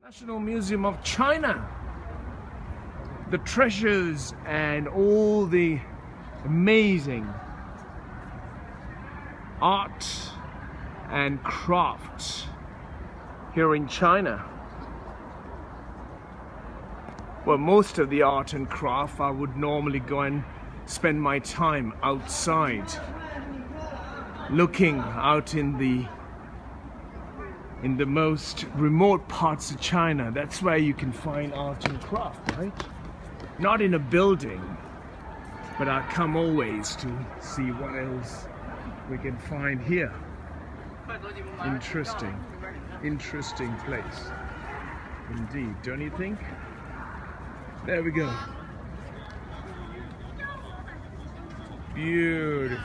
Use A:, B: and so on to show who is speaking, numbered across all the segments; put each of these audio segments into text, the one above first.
A: National Museum of China. The treasures and all the amazing art and craft here in China. Well, most of the art and craft I would normally go and spend my time outside, looking out in the most remote parts of China. That's where you can find art and craft, right? Not in a building, but I come always to see what else we can find here. Interesting place indeed, don't you think? There we go. Beautiful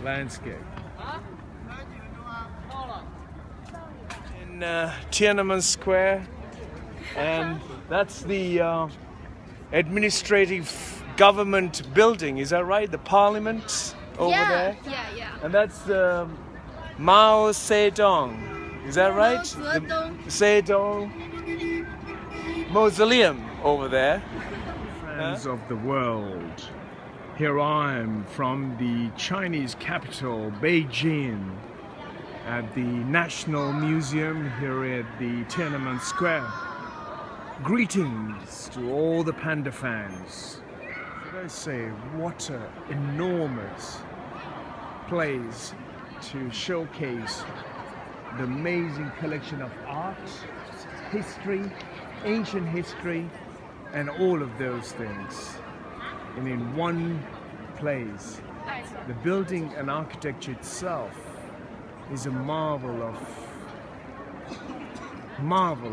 A: landscape. In Tiananmen Square, and that's the administrative government building, is that right? The parliament over there?
B: Yeah.
A: And that's Mao Zedong, is that right? The Zedong Mausoleum over there. Friends of the world, here I am from the Chinese capital, Beijing, at the National Museum here at the Tiananmen Square. Greetings to all the panda fans. Should I say, what an enormous place to showcase the amazing collection of art, history, ancient history, and all of those things. And in one place. The building and architecture itself is a marvel,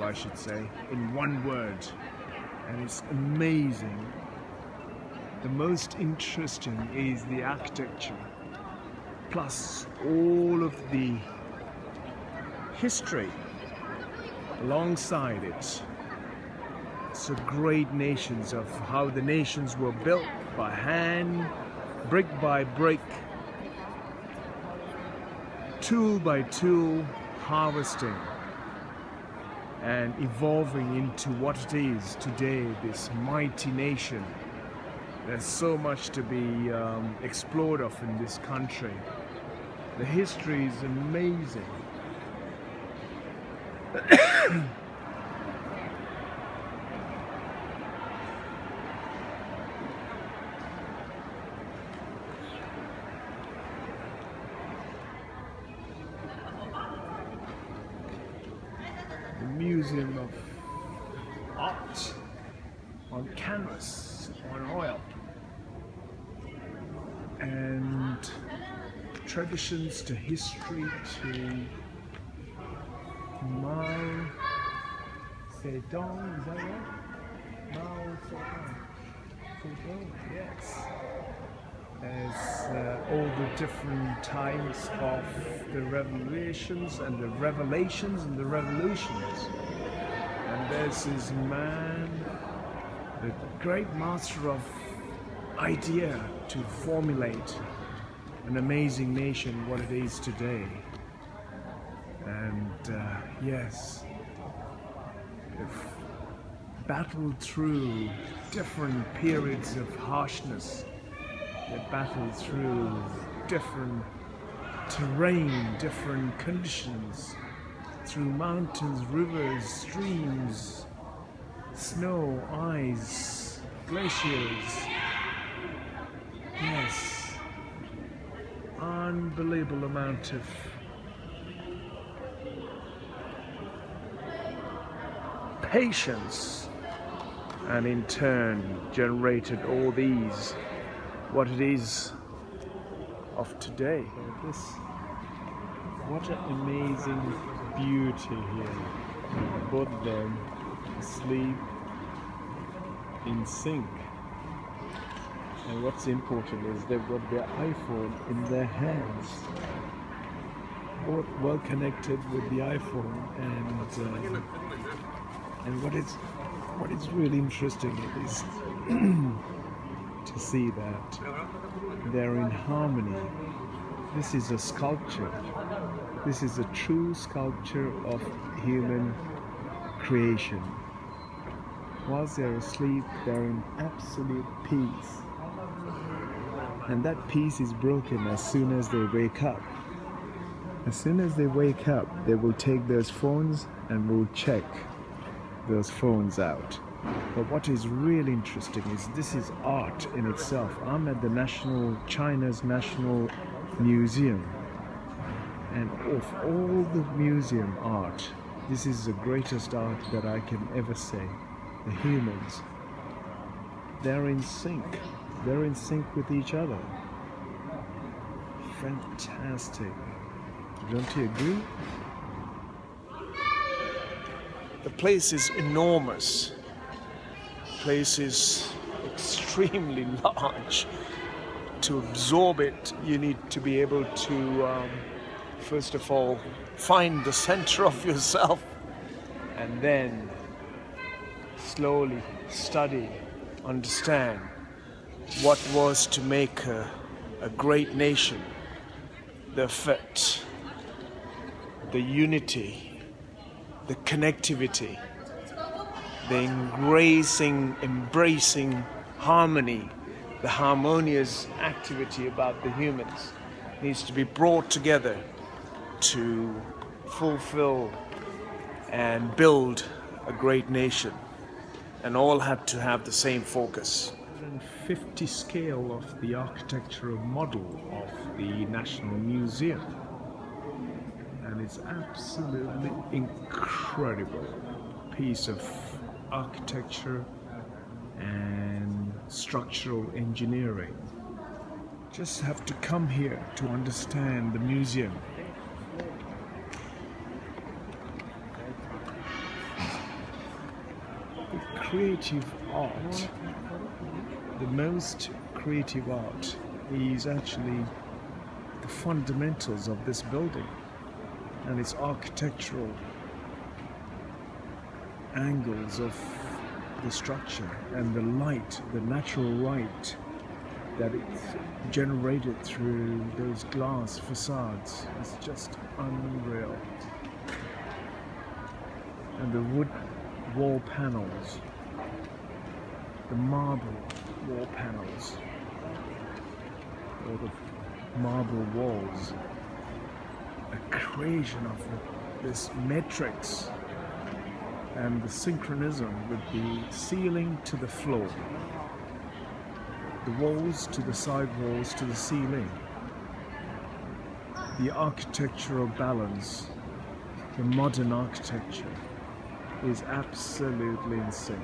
A: I should say, in one word, and it's amazing. The most interesting is the architecture, plus all of the history alongside it. So great nations of how the nations were built by hand, brick by brick, tool by tool, harvesting and evolving into what it is today, this mighty nation. There's so much to be explored of in this country. The history is amazing. The Museum of Art on canvas, on oil, and traditions to history to Mao Zedong, is that right? Mao Zedong, yes. As all the different times of the revolutions and the revelations and the revolutions. And there's this man, the great master of idea to formulate an amazing nation, what it is today. And yes, they've battled through different periods of harshness. They battled through different terrain, different conditions, through mountains, rivers, streams, snow, ice, glaciers. Yes, unbelievable amount of patience, and in turn generated all these, what it is of today. What an amazing beauty here. Both of them asleep in sync. And what's important is they've got their iPhone in their hands. Both well connected with the iPhone, and what is really interesting is to see that they're in harmony. This is a sculpture. This is a true sculpture of human creation. Whilst they're asleep, they're in absolute peace. And that peace is broken as soon as they wake up. As soon as they wake up, they will take those phones and will check those phones out. But what is really interesting is this is art in itself. I'm at China's National Museum. And of all the museum art, this is the greatest art that I can ever say. The humans, they're in sync. They're in sync with each other. Fantastic. Don't you agree? The place is enormous. The place is extremely large. To absorb it, you need to be able to, first of all, find the center of yourself and then slowly study, understand what was to make a great nation, the effect, the unity, the connectivity, the embracing harmony, the harmonious activity about the humans needs to be brought together to fulfill and build a great nation. And all had to have the same focus. 150 scale of the architectural model of the National Museum. And it's absolutely incredible piece of architecture and structural engineering. Just have to come here to understand the museum. Creative art, the most creative art is actually the fundamentals of this building and its architectural angles of the structure and the light, the natural light that it's generated through those glass facades is just unreal. And the wood wall panels, the marble wall panels, or the marble walls, a creation of this matrix and the synchronism with the ceiling to the floor, the walls to the side walls to the ceiling, the architectural balance, the modern architecture is absolutely in sync.